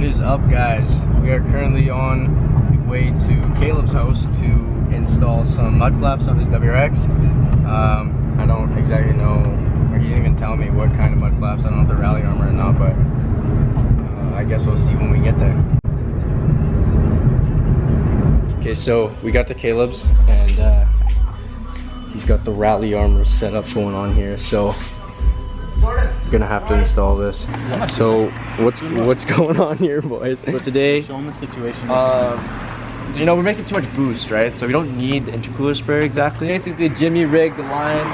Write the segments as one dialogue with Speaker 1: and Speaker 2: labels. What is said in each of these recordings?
Speaker 1: is up, guys? We are currently on the way to Caleb's house to install some mud flaps on his WRX. I don't exactly know, or he didn't even tell me what kind of mud flaps. I don't know if they're rally armor or not, but I guess we'll see when we get there. Okay, so we got to Caleb's and he's got the rally armor setup going on here, so we're gonna have to install this. So what's going on here, boys? So today,
Speaker 2: show them the situation.
Speaker 1: So you know, we're making too much boost, right? So we don't need the intercooler sprayer exactly. Basically, Jimmy rigged the line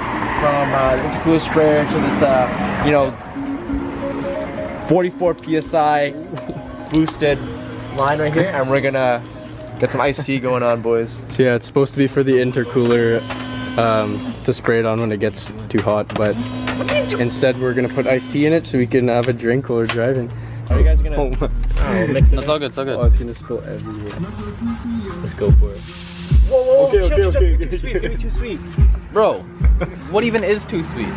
Speaker 1: from the intercooler sprayer to this, you know, 44 psi boosted line right here, and we're gonna get some iced tea going on, boys. So yeah, it's supposed to be for the intercooler to spray it on when it gets too hot, but instead we're gonna put iced tea in it so we can have a drink while we're driving. Are you guys gonna
Speaker 2: mix it? It's all good, it's all good.
Speaker 1: Oh, it's gonna spill everywhere. Let's go for it.
Speaker 2: Whoa,
Speaker 1: okay.
Speaker 2: Too sweet, give me too sweet. Bro, what even is too sweet?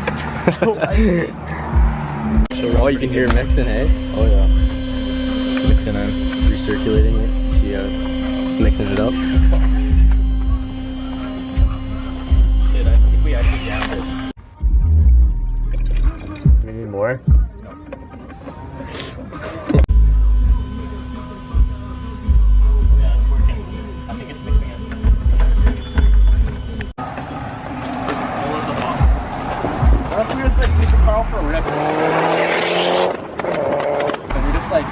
Speaker 1: Oh, you can hear it mixing, hey?
Speaker 2: Oh yeah. It's mixing in.
Speaker 1: Recirculating it. See how it's mixing it up.
Speaker 2: Dude, I think we actually jammed it.
Speaker 1: Maybe more?
Speaker 2: For a rip. And we're just like,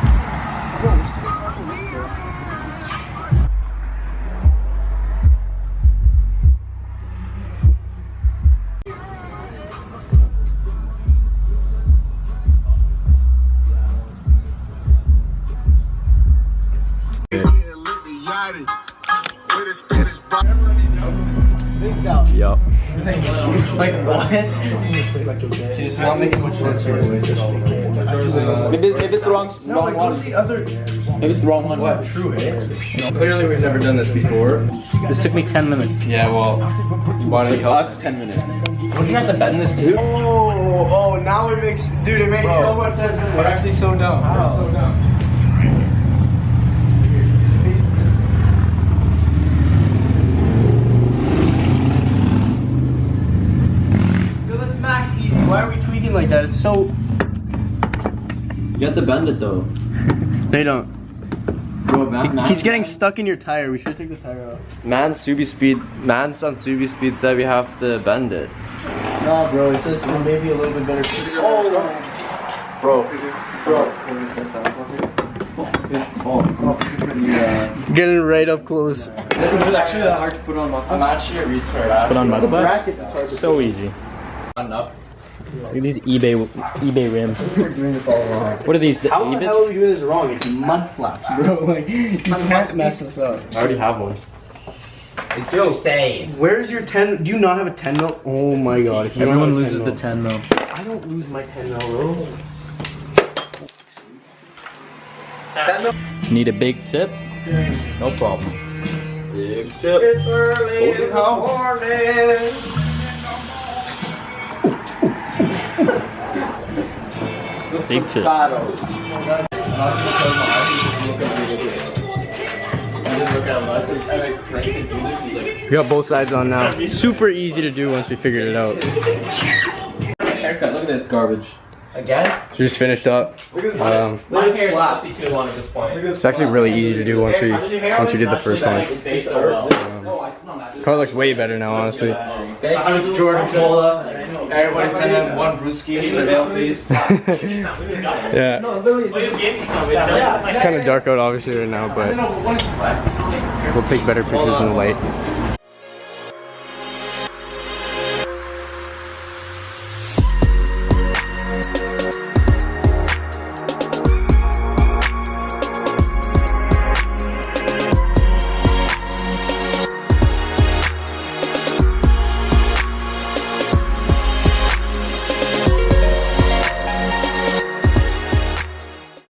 Speaker 1: Yup.
Speaker 2: like what?
Speaker 1: It's not making much sense here.
Speaker 2: Maybe it's the wrong one. Maybe it's the wrong one.
Speaker 1: What? True, eh? Clearly we've never done this before.
Speaker 2: This took me 10 minutes.
Speaker 1: Yeah, well, why don't you help?
Speaker 2: Us 10 minutes.
Speaker 1: Don't you have to bend this too? Oh, now it makes, dude, it makes so much sense. We're actually so dumb. We're so dumb. Why are we tweaking like that? It's so...
Speaker 3: You have to bend it though.
Speaker 1: They don't.
Speaker 3: Bro, man,
Speaker 1: Keeps getting stuck in your tire. We should take the tire out.
Speaker 3: Man's on Subi Speed said we have to bend it.
Speaker 1: Nah, bro. It says maybe a little bit better. Oh!
Speaker 3: Bro.
Speaker 1: Getting right up close.
Speaker 3: This is actually that hard to put on mud. I'm actually a retard.
Speaker 2: Put on mud flaps? So easy.
Speaker 3: Up.
Speaker 2: Look at these eBay rims.
Speaker 1: We're doing this all wrong.
Speaker 2: What are these? The
Speaker 1: How the hell are we doing this wrong? It's mud flaps, bro. Like, you can't mess this up.
Speaker 3: I already have one.
Speaker 2: It's so insane.
Speaker 1: Where's your 10? Do you not have a 10 mil? Oh my god. If you
Speaker 2: Everyone
Speaker 1: don't have a
Speaker 2: loses
Speaker 1: 10
Speaker 2: the 10 though.
Speaker 1: I don't lose my 10 mil, bro.
Speaker 2: Need a big tip? No problem.
Speaker 3: Big tip.
Speaker 1: It's early in the morning.
Speaker 2: Big tip.
Speaker 1: We got both sides on now. Super easy to do once we figured it out.
Speaker 3: Haircut, look at this garbage.
Speaker 2: Again?
Speaker 1: We just finished up.
Speaker 2: My hair is honestly 2-1 at this point.
Speaker 1: It's actually really easy to do once we did the first one. Car looks way better now, honestly.
Speaker 3: Jordan Cola. Everybody send in one brewski for the mail, please.
Speaker 1: Yeah. It's kind of dark out obviously right now, but we'll take better pictures in the light.